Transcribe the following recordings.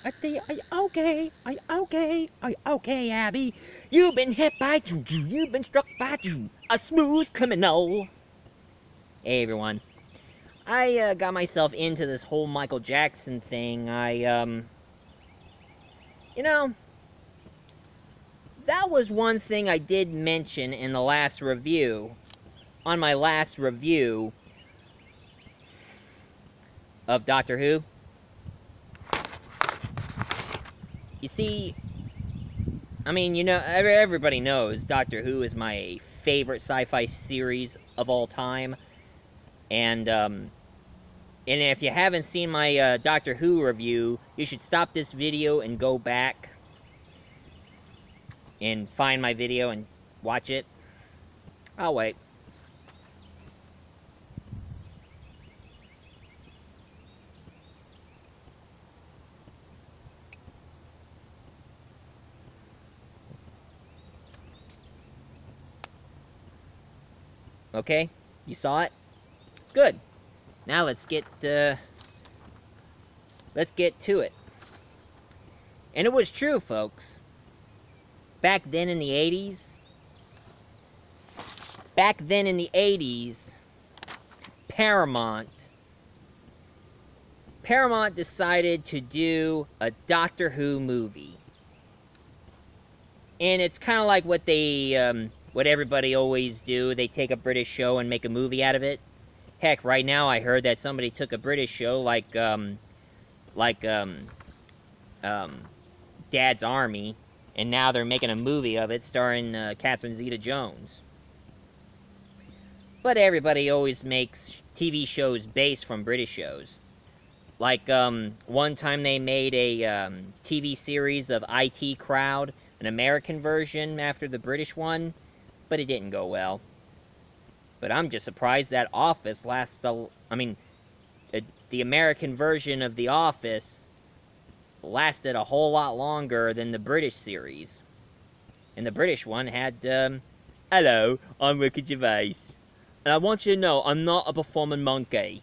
Okay, Abby. You've been hit by juju. You've been struck by juju. A smooth criminal. Hey, everyone. I got myself into this whole Michael Jackson thing. You know, that was one thing I did mention in the last review. On my last review of Doctor Who. You see, I mean, you know, everybody knows Doctor Who is my favorite sci-fi series of all time. And if you haven't seen my Doctor Who review, you should stop this video and go back and find my video and watch it. I'll wait. Okay, you saw it? Good. Now let's get to it. And it was true, folks. Back then in the 80s, Paramount decided to do a Doctor Who movie. And it's kind of like what what everybody always do. They take a British show and make a movie out of it. Heck, right now I heard that somebody took a British show like Dad's Army, and now they're making a movie of it starring Catherine Zeta-Jones. But everybody always makes TV shows based from British shows. Like, one time they made a TV series of IT Crowd, an American version after the British one, but it didn't go well. But I'm just surprised that Office the American version of The Office lasted a whole lot longer than the British series. And the British one had, hello, I'm Ricky Gervais. And I want you to know, I'm not a performing monkey.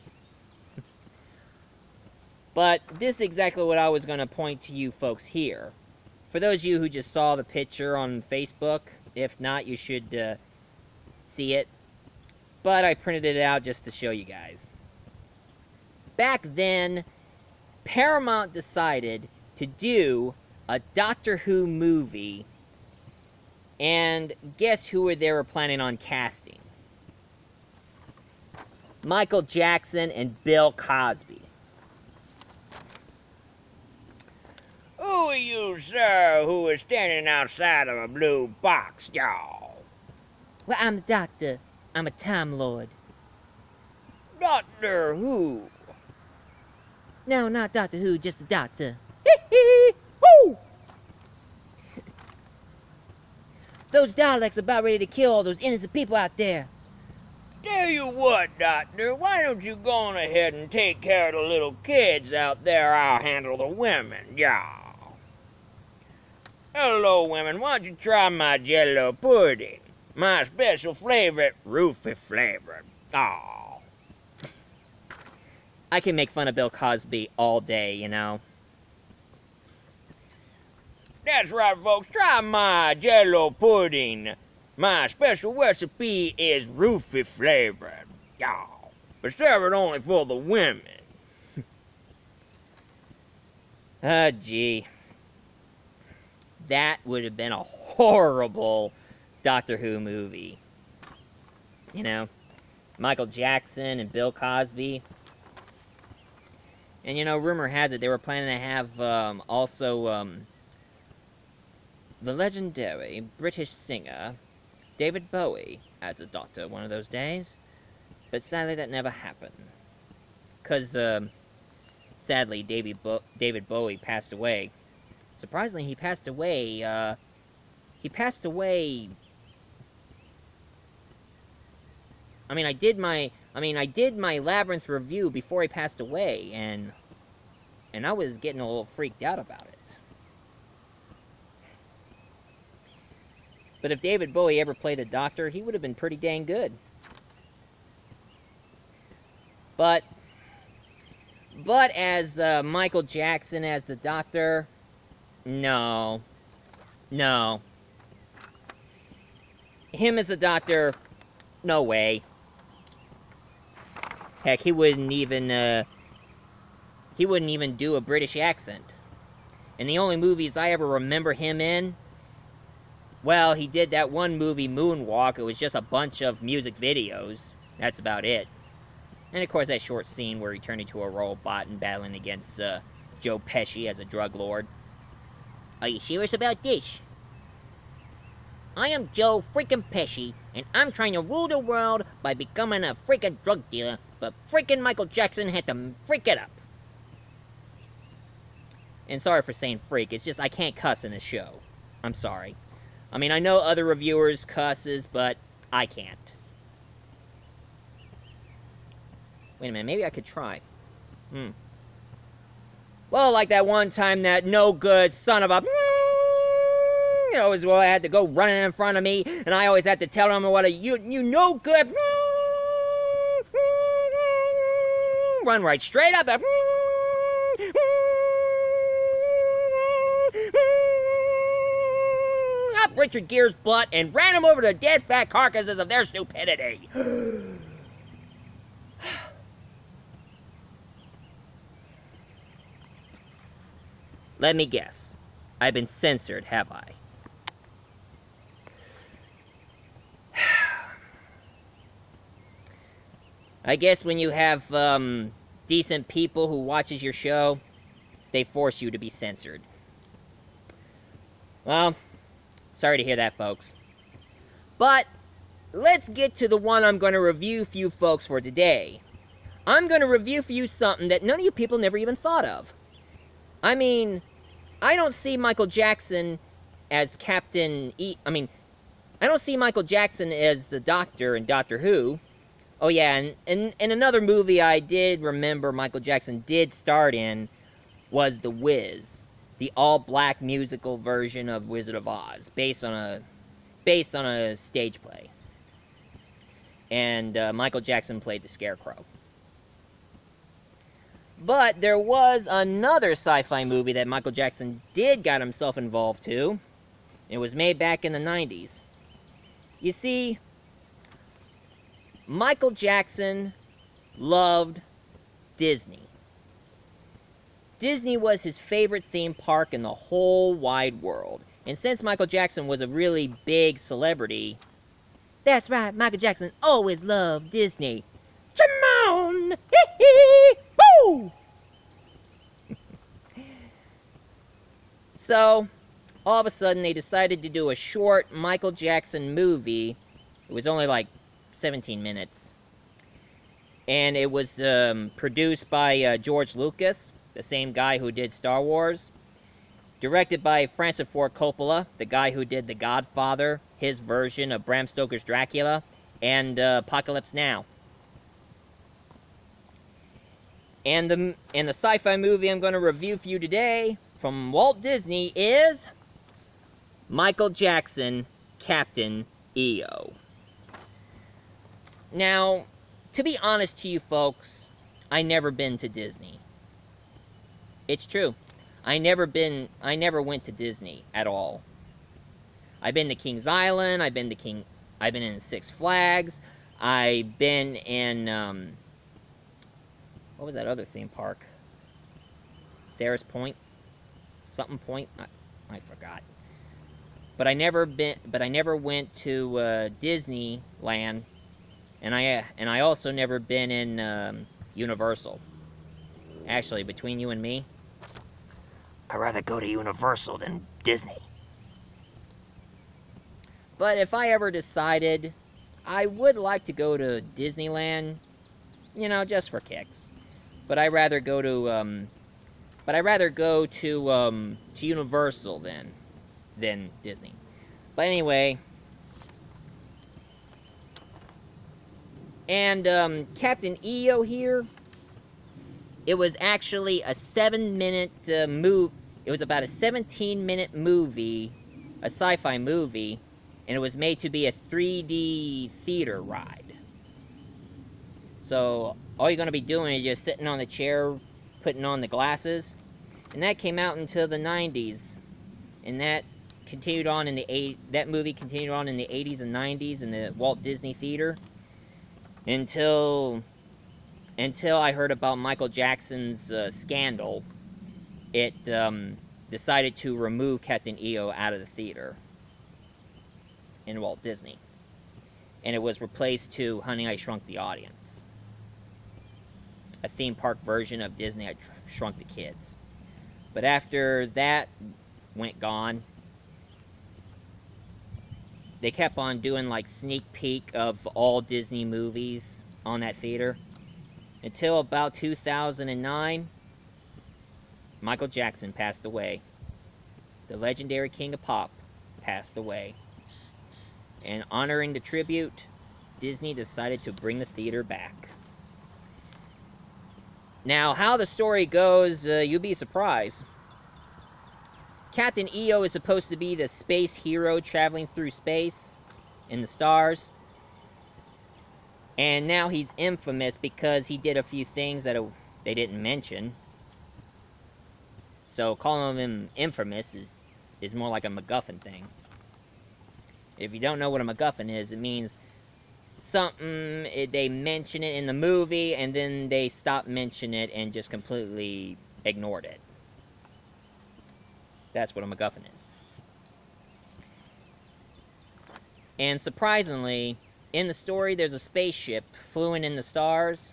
But this is exactly what I was going to point to you folks here. For those of you who just saw the picture on Facebook, if not, you should see it. But I printed it out just to show you guys. Back then, Paramount decided to do a Doctor Who movie. And guess who they were planning on casting? Michael Jackson and Bill Cosby. Who are you, sir, who is standing outside of a blue box, y'all? Well, I'm the Doctor. I'm a Time Lord. Doctor Who? No, not Doctor Who, just the Doctor. Woo! Those Daleks are about ready to kill all those innocent people out there. Tell you what, Doctor, why don't you go on ahead and take care of the little kids out there? I'll handle the women, y'all. Hello, women, why don't you try my Jello pudding? My special favorite, roofie flavored. Aww. I can make fun of Bill Cosby all day, you know. That's right, folks. Try my Jello pudding. My special recipe is roofie flavored. Aww. But serve it only for the women. Ah, gee. That would have been a horrible Doctor Who movie. You know, Michael Jackson and Bill Cosby. And you know, rumor has it they were planning to have the legendary British singer David Bowie as a doctor one of those days. But sadly that never happened. Because, sadly, David Bowie passed away. Surprisingly, he passed away, I did my Labyrinth review before he passed away, and I was getting a little freaked out about it. But if David Bowie ever played a doctor, he would have been pretty dang good. But But as Michael Jackson as the Doctor, no. No. Him as the Doctor, no way. Heck, he wouldn't even do a British accent. And the only movies I ever remember him in, well, he did that one movie, Moonwalk. It was just a bunch of music videos. That's about it. And of course, that short scene where he turned into a robot and battling against Joe Pesci as a drug lord. Are you serious about this? I am Joe freaking Pesci, and I'm trying to rule the world by becoming a freaking drug dealer, but freaking Michael Jackson had to freak it up. And sorry for saying freak, it's just I can't cuss in this show. I'm sorry. I mean, I know other reviewers cusses, but I can't. Wait a minute, maybe I could try. Well, like that one time that no good son of a... You know, is where I had to go running in front of me, and I always had to tell him what a you no good... Run right straight up. Up Richard Gere's butt and ran him over the dead fat carcasses of their stupidity. Let me guess. I've been censored, have I? I guess when you have decent people who watches your show, they force you to be censored. Well, sorry to hear that, folks. But let's get to the one I'm going to review for you folks for today. I'm going to review for you something that none of you people never even thought of. I mean, I don't see Michael Jackson as Captain I don't see Michael Jackson as the Doctor in Doctor Who. Oh yeah, and another movie I did remember Michael Jackson did start in was The Wiz, the all-black musical version of Wizard of Oz, based on a stage play. And Michael Jackson played the Scarecrow. But there was another sci-fi movie that Michael Jackson did got himself involved to. It was made back in the 90s. You see, Michael Jackson loved Disney. Disney was his favorite theme park in the whole wide world. And since Michael Jackson was a really big celebrity, that's right, Michael Jackson always loved Disney. Come on! Hee-hee! Woo! So, all of a sudden, they decided to do a short Michael Jackson movie. It was only like 17 minutes. And it was produced by George Lucas, the same guy who did Star Wars. Directed by Francis Ford Coppola, the guy who did The Godfather, his version of Bram Stoker's Dracula, and Apocalypse Now. And the sci-fi movie I'm going to review for you today from Walt Disney is Michael Jackson, Captain EO. Now, to be honest to you folks, I never been to Disney. It's true. I never went to Disney at all. I've been to Kings Island, I've been in Six Flags, I've been in, what was that other theme park? Sarah's Point? Something Point? I forgot. But I never went to Disneyland, and I also never been in Universal. Actually, between you and me, I'd rather go to Universal than Disney. But if I ever decided, I would like to go to Disneyland, you know, just for kicks. But I'd rather go to Universal than Disney. But anyway, and Captain EO here, it was actually a 7-minute move. It was about a 17-minute movie, a sci-fi movie, and it was made to be a 3D theater ride. So all you're going to be doing is just sitting on the chair, putting on the glasses. And that came out until the 90s. And that continued on in that movie continued on in the 80s and 90s in the Walt Disney Theater. Until I heard about Michael Jackson's scandal, it decided to remove Captain EO out of the theater in Walt Disney. And it was replaced to Honey, I Shrunk the Audience. A theme park version of Disney I Shrunk the Kids. But after that went gone, they kept on doing like sneak peek of all Disney movies on that theater. Until about 2009, Michael Jackson passed away. The legendary king of pop passed away. And honoring the tribute, Disney decided to bring the theater back. Now, how the story goes, you'll be surprised. Captain EO is supposed to be the space hero traveling through space in the stars. And now he's infamous because he did a few things that they didn't mention. So calling him infamous is more like a MacGuffin thing. If you don't know what a MacGuffin is, it means something, they mention it in the movie, and then they stop mentioning it and just completely ignored it. That's what a MacGuffin is. And surprisingly, in the story, there's a spaceship fluing in the stars,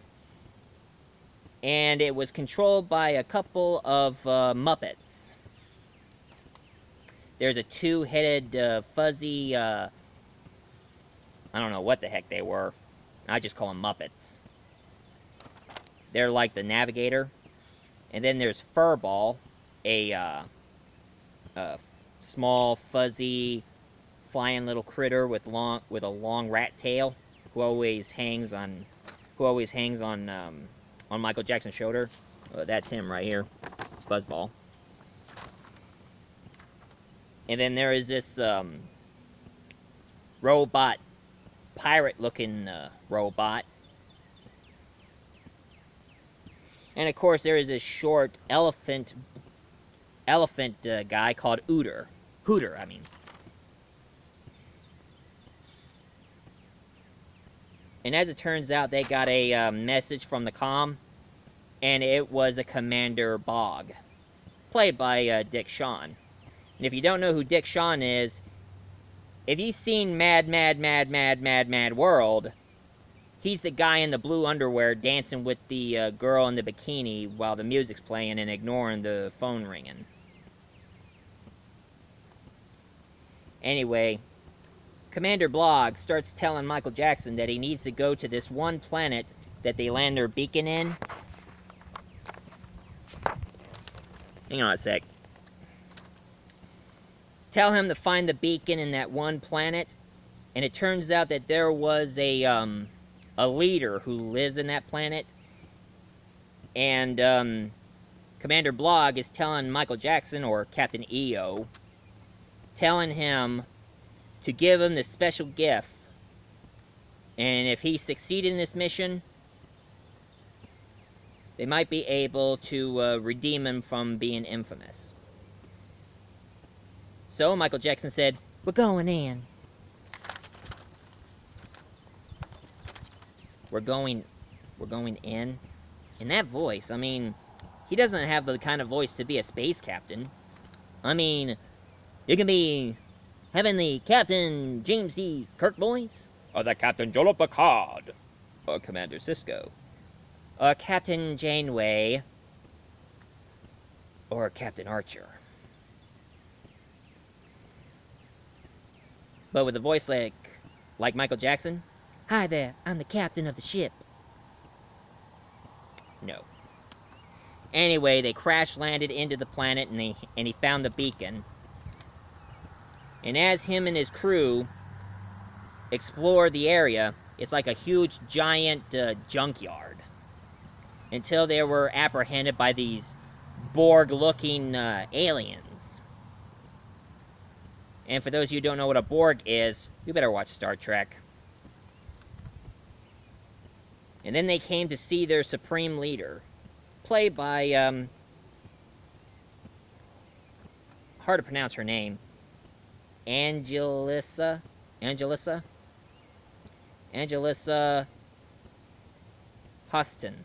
and it was controlled by a couple of Muppets. There's a two-headed, fuzzy, I don't know what the heck they were. I just call them Muppets. They're like the navigator. And then there's Furball, a small, fuzzy, flying little critter with a long rat tail, who always hangs on Michael Jackson's shoulder. That's him right here, Fuzzball. And then there is this robot, pirate-looking robot. And of course, there is this short elephant guy called Hooter. And as it turns out, they got a message from the comm, and it was a Commander Bog, played by Dick Shawn. And if you don't know who Dick Shawn is, if you've seen Mad World, he's the guy in the blue underwear dancing with the girl in the bikini while the music's playing and ignoring the phone ringing. Anyway, Commander Blog starts telling Michael Jackson that he needs to go to this one planet that they land their beacon in. Hang on a sec. Tell him to find the beacon in that one planet, and it turns out that there was a leader who lives in that planet, and Commander Blog is telling Michael Jackson, or Captain EO, telling him to give him this special gift, and if he succeeded in this mission, they might be able to redeem him from being infamous. So Michael Jackson said, "We're going in." We're going in? In that voice, I mean, he doesn't have the kind of voice to be a space captain. I mean, you can be having the Captain James C. Kirk voice, or the Captain Jean-Luc Picard, or Commander Sisko, or Captain Janeway, or Captain Archer. But with a voice like Michael Jackson, "Hi there, I'm the captain of the ship." No. Anyway, they crash-landed into the planet, and he found the beacon. And as him and his crew explored the area, it's like a huge, giant junkyard. Until they were apprehended by these Borg-looking aliens. And for those of you who don't know what a Borg is, you better watch Star Trek. And then they came to see their supreme leader, played by, hard to pronounce her name. Angelissa Huston. Anjelica Huston.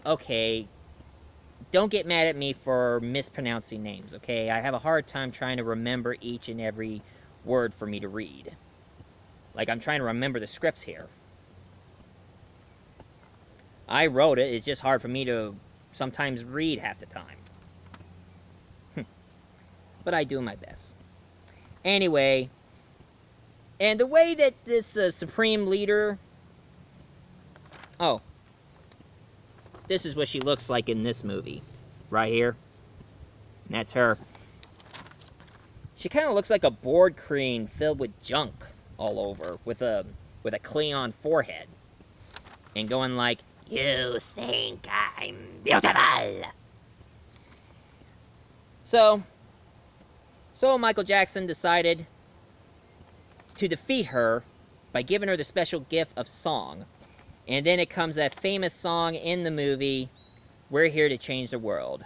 Okay, don't get mad at me for mispronouncing names, okay? I have a hard time trying to remember each and every word for me to read. Like, I'm trying to remember the scripts here. I wrote it, it's just hard for me to sometimes read half the time. But I do my best. Anyway, and the way that this Supreme Leader... Oh. This is what she looks like in this movie. Right here. And that's her. She kind of looks like a board crane filled with junk all over. With a Cleon forehead. And going like, "You think I'm beautiful." So Michael Jackson decided to defeat her by giving her the special gift of song. And then it comes that famous song in the movie, "We're Here to Change the World."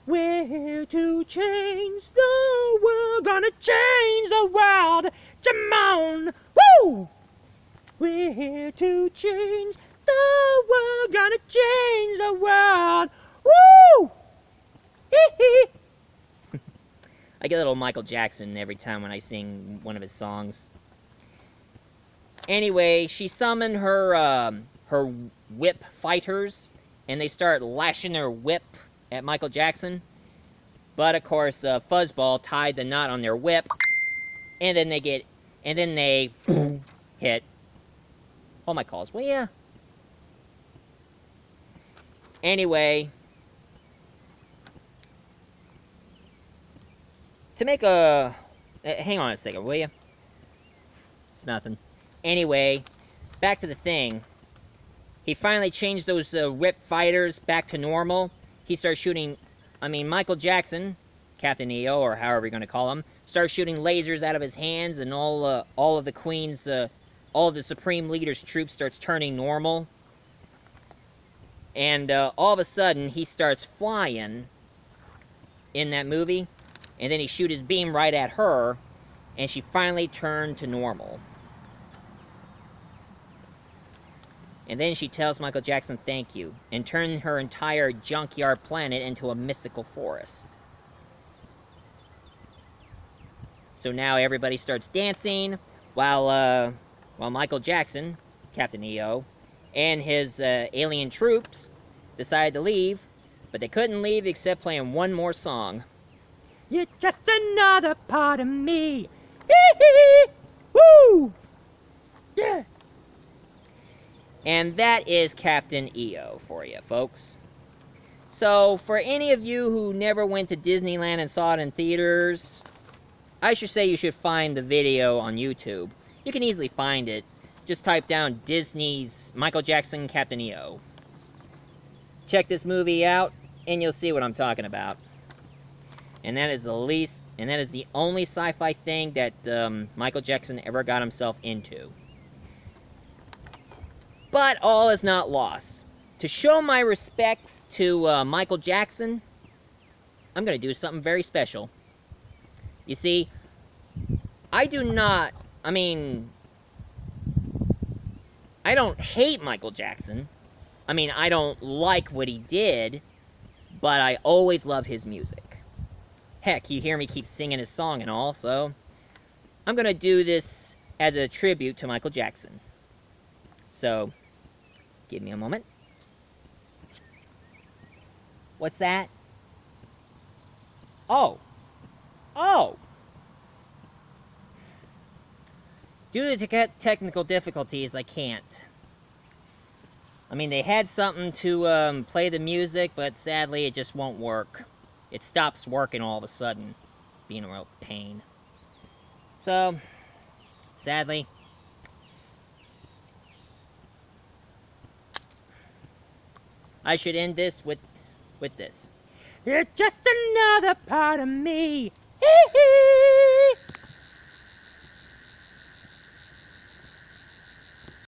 We're here to change the world, gonna change the world, come on, woo! We're here to change the world, gonna change the world, woo! Hee hee! I get a little Michael Jackson every time when I sing one of his songs. Anyway, she summoned her whip fighters, and they start lashing their whip at Michael Jackson. But of course, Fuzzball tied the knot on their whip, and then they hit. Hold my calls, will ya? Anyway, to make a... hang on a second, will ya? It's nothing. Anyway, back to the thing. He finally changed those whip fighters back to normal. He starts shooting... Michael Jackson, Captain EO, or however you're going to call him, starts shooting lasers out of his hands, and all of the Queen's... all of the Supreme Leader's troops starts turning normal. And all of a sudden, he starts flying in that movie. And then he shoots his beam right at her, and she finally turned to normal. And then she tells Michael Jackson thank you, and turned her entire junkyard planet into a mystical forest. So now everybody starts dancing, while Michael Jackson, Captain EO, and his alien troops decided to leave, but they couldn't leave except playing one more song. You're just another part of me. Hee-hee! Woo! Yeah! And that is Captain EO for you, folks. So, for any of you who never went to Disneyland and saw it in theaters, I should say you should find the video on YouTube. You can easily find it. Just type down Disney's Michael Jackson Captain EO. Check this movie out, and you'll see what I'm talking about. And that is the only sci-fi thing that Michael Jackson ever got himself into. But all is not lost. To show my respects to Michael Jackson, I'm going to do something very special. You see, I don't hate Michael Jackson. I don't like what he did, but I always love his music. Heck, you hear me keep singing his song and all, so I'm going to do this as a tribute to Michael Jackson. So, give me a moment. What's that? Oh. Due to technical difficulties, I can't. They had something to play the music, but sadly it just won't work. It stops working all of a sudden, being a real pain. So, sadly, I should end this with with this. You're just another part of me. Hee hee.